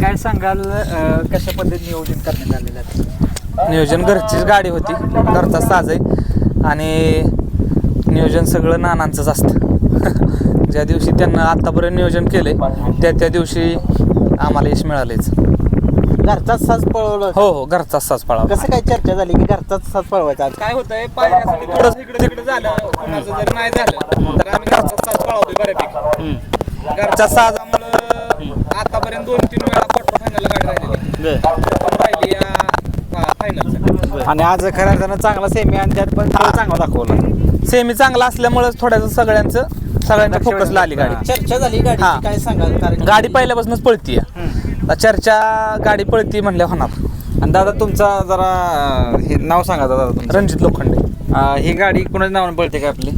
काय सांगाल कशा पद्धतीने नियोजन करण्यात आलेलं आहे? नियोजन घरचीच गाडी होती, घरचा साज आहे आणि नियोजन सगळं नानांचंच असतं. ज्या दिवशी त्यांना आत्तापर्यंत नियोजन केलंय त्या दिवशी आम्हाला यश मिळालेच. घरचाच साज पळवलं? हो, घरचाच साज पळावा. कसं काय चर्चा झाली की घरचाच साज पळवायचा? काय होतंय, पायऱ्यासाठी थोडंसं इकडे तिकडे झालं, कोणाचं जर नाही झालं तर आम्ही घरचाच साज पळवतोय बऱ्यापैकी. घरचा साजामुळं आतापर्यंत 2-3 वेळा क्वार्टर फायनलला गाडी राहिली फायनलचा. आणि आज खऱ्या अर्थानं चांगला सेमी आणि त्यात पण चांगला दाखवला. सेमी चांगला असल्यामुळेच थोड्याचं सगळ्यांच्या फोकसला आली गाडी. चर्चा झाली गाडी, काय सांगाल? कारण गाडी पहिल्यापासूनच पळतीये, चर्चा गाडी पळती म्हणले होणार. आणि दादा तुमचा जरा हे नाव सांगा दादा तुमचं. रणजित लोखंडे. ही गाडी कुणाच्या नावाने पळते का आपली?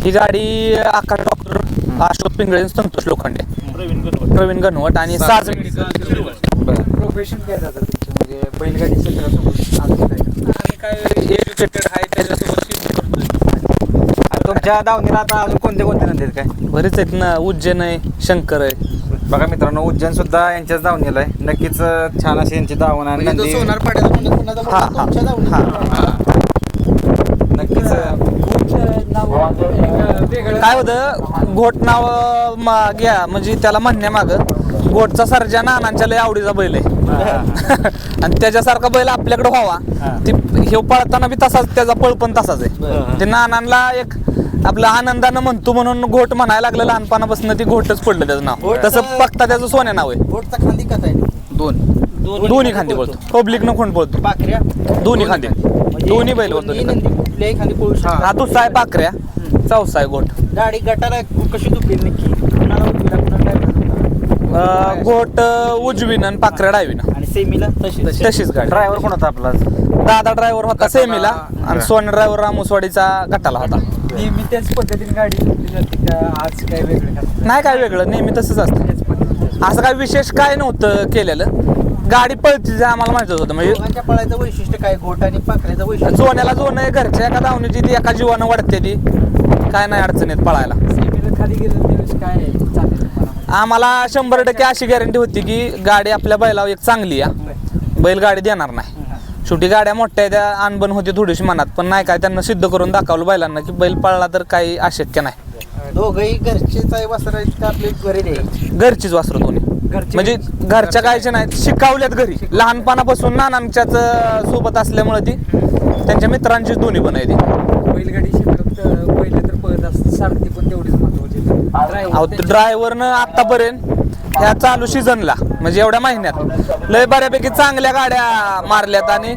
ही गाडी आकाश डॉक्टर अशोक पिंगळे, संतोष लोखंडे, प्रवीण गणवट आणि साज. प्रोफेशन काय दादा तुमचं, म्हणजे बैलगाडी क्षेत्रासोबत काय एज्युकेटेड आहे त्याच्यासोबत. तुमच्या दावणीला आता अजून कोणते नंदी आहेत काय? बरेच आहेत ना, उज्जैन आहे, शंकर आहे. बघा मित्रांनो, उज्जैन सुद्धा यांच्याच दावणीला आहे. नक्कीच छान अशी यांची दावण आणि नंदी. सोनार पाड्याला नक्कीच काय होतं, घोट नाव घ्या म्हणजे त्याला म्हणण्यामागं घोटचा सर्जा नानांच्या लय आवडीचा बैल आहे. आणि त्याच्यासारखा बैल आपल्याकडे व्हावा, ती हे पळताना बी तसाच, त्याचा पळ पण तसाच आहे. ते नानांना एक आपलं आनंदानं म्हणतो म्हणून घोट म्हणायला लागलं, लहानपणापासून ती घोटच पडलं त्याचं नाव. तसं बघता त्याचं सोन्या नाव आहे. बोटचा खांदी कसा आहे? दोन्ही खांदी बोलतो, पब्लिक न कोण बोलतो, पाखऱ्या दोन्ही खांदी, दोन्ही बैल बोलतो. कुठल्याही खांदी पळू शकतो. हा दुसरा आहे पाखऱ्या, चौसा आहे घोट. गाडी गटाला कशी दुखली नक्की? कुणाला उजवीला, कुणाला डावीला? घोट उजवीनं आणि पाखऱ्या डावीनं. आणि सेमीला तशीच गाडी. ड्रायव्हर कोण होता आपला? दादा ड्रायव्हर होता सेमीला आणि सोन ड्रायव्हर रामोसवाडीचा गटाला होता. नेहमी त्याच पद्धतीने गाडी जाते का आज काय वेगळं? नाही काय वेगळं, नेहमी तसंच असतं. असं काय विशेष काय नव्हतं केलेलं, गाडी पळती जे आम्हाला माहितच होतं. म्हणजे दोघांच्या पळायचं वैशिष्ट्य काय? घोट आणि पाखऱ्याचं वैशिष्ट्य? जोण्याला जोन आहे, घरच्या एका धावणीची ती एका जीवानं वाढते, ती काय नाही अडचणीत पळायला. सेमीला खाली गेलं त्यावेळेस काय चालेल? आम्हाला 100% अशी गॅरंटी होती की गाडी आपल्या बैलावर एक चांगली आहे, बैल गाडी देणार नाही. शेवटी गाड्या मोठ्या त्या अनबन होती थोडीशी मनात, पण नाही काय त्यांना सिद्ध करून दाखवलं बैलांना की बैल पळला तर काही अशक्य नाही. दोघंही घरचेच आहे वासर आहेत का आपले घरी द्यायचे? घरचीच वासरू दोन्ही, म्हणजे घरच्या गायचे नाहीत, शिकावल्यात घरी लहानपणापासून नानांच्याच सोबत असल्यामुळे ती त्यांच्या मित्रांचीच दोन्ही पण आहे ती. बैलगाडी क्षेत्रात पहिले तर पळत असतं, सारथी पण तेवढीच महत्वाची. ड्रायव्हरनं आतापर्यंत ह्या चालू सीझनला म्हणजे एवढ्या महिन्यात लय बऱ्यापैकी चांगल्या गाड्या मारल्यात आणि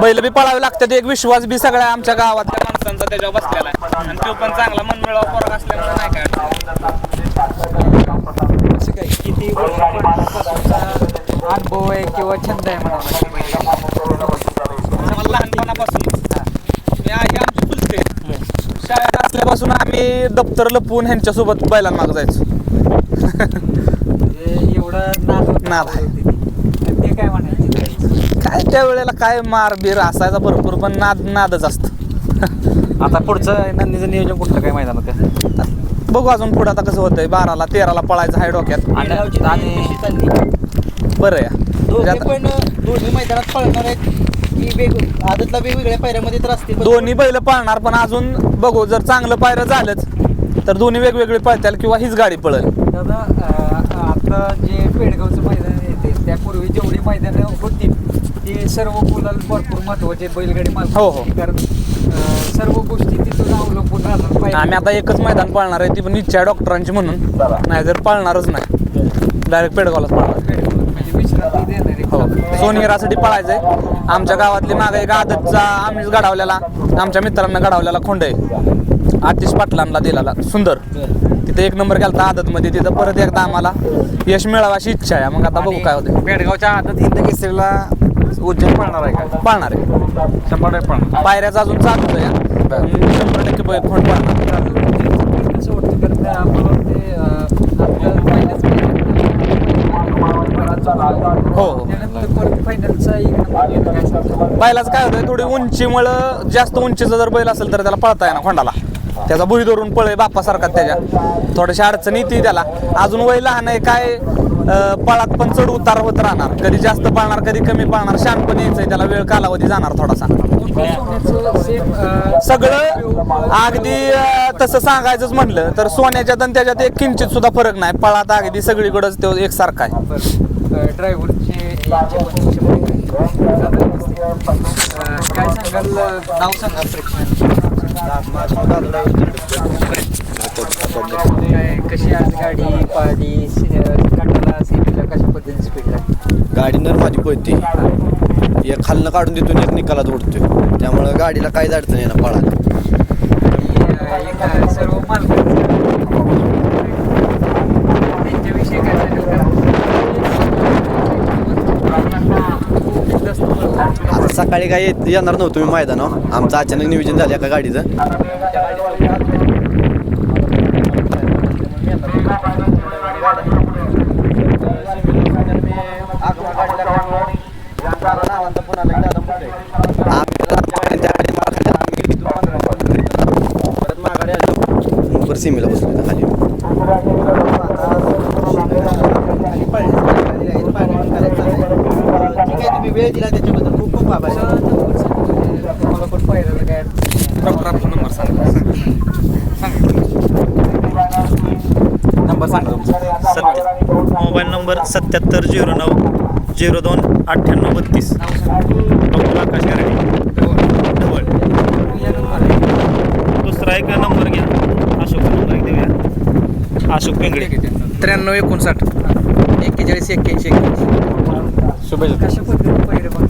बैल बी पळावे लागतात. एक विश्वास बी सगळ्या आमच्या गावातल्या माणसांचा त्याच्यावर बसलेला आहे आणि तो पण चांगला मनमिळावा पोरगा असल्यामुळे नाही काय किती अनुभव आहे किंवा छंद आहे मला लहानपणापासून मी आई आमची चुलते शाळेत असल्यापासून आम्ही दप्तर लपवून ह्यांच्यासोबत बैलांमागं जायचो. एवढं नाद आहे. ते काय म्हणायचं? काय त्या वेळेला काय मार बीर असायचा भरपूर, पण नादच असतं. आता पुढचं नंदीचं नियोजन कुठलं काय मैदानात का? बघू अजून पुढे आता कसं होतंय. 12ला 13ला पळायचं आहे डोक्यात. आणि बरं आहे दोन्ही मैदानात पळणार आहेत की आदतला वेगवेगळ्या पायऱ्यामध्ये तर असतील? दोन्ही बैल पळणार, पण अजून बघू जर चांगलं पायरं झालंच तर दोन्ही वेगवेगळी पळतील किंवा हीच गाडी पळेल. दादा आता जे पेडगावचं मैदान येते त्यापूर्वी जेवढी मैदानं होतील ते सर्व गुलाल भरपूर महत्वाचे बैलगाडी मालक. हो हो, कारण सर्व गोष्टी तिथून अवलंबून राहणार. आम्ही आता एकच मैदान पळणार आहे, ती पण इच्छा आहे डॉक्टरांची म्हणून, नाही जर पळणारच नाही, डायरेक्ट पेडगावलाच पळणार. म्हणजे विश्रांती देणार आहे. हो, सोनहिरासाठी पळायचंय. आमच्या गावातली मागे एक आदतचा आम्हीच घडवलेला, आमच्या मित्रांना घडवलेला खोंड आहे, आतिश पाटलांना दिलेला सुंदर. तिथे 1 नंबर गेला आदतमध्ये, तिथं परत एकदा आम्हाला यश मिळावं अशी इच्छा आहे. मग आता बघू काय होते. पेडगावच्या आदत हिंद केसरीला उज्जैन पळणार आहे का? पळणार आहे 100% पळणार. पायऱ्याचं अजून चालूच आहे, 100% खोंड पळणार. कसं वाटतं? कारण आम्हाला वाटते आपलं पहिल्याच हो हो, बैलाचं काय होतं, थोडी उंचीमुळं, जास्त उंचीचं जर बैल असेल तर त्याला पळता येणार खोंडाला, त्याचा भुई धरून पळे बापासारखा त्याच्या थोड्याशा अडचणी येते त्याला. अजून वय लहान आहे काय पळात पण चढ उतार होत राहणार. कधी जास्त पळणार कधी कमी पळणार. शानपण यायचंय त्याला. वेळ कालावधी जाणार थोडासा. सगळं अगदी तसं सांगायचंच म्हटलं तर सोन्याच्यात आणि त्याच्यात एक किंचित सुद्धा फरक नाही. पळात अगदी सगळीकडेच तो एकसारखा आहे. ड्रायव्हरचे काय सांगाल, नाव सांगाल प्रेक्षकांना. काय कशी आज गाडी पाहिली, गटाला सेमीला कशा पद्धतीने स्पीड लागली? गाडी नरमादी पळते. एक खालनं काढून देतो एक निकालात ओढतोय. त्यामुळं गाडीला काहीच अडचण आहे ना पळायला. एक सर्व मालकांचं त्यांच्याविषयी काय सांगाल? आता सकाळी काय येणार नव्हतो मी मैदानावर. आमचं अचानक नियोजन झालं एका गाडीचं. परत सीमेला बसलो खाली. ठीक आहे, तुम्ही वेळ दिला त्याच्याबद्दल खूप खूप आभार. तुम्हाला पण पाहिलं काय डॉक्टर आपला नंबर सांगा. नंबर सांगा. Mobile number 7709029832. डॉक्टर आकाश गारडे ढवळ. दुसरा एक नंबर घ्या. अशोक नंबर एक देऊया. अशोक पिंगळे 9359. 41 81 81. शुभेच्छा. कशा पद्धतीने पहिलं बघ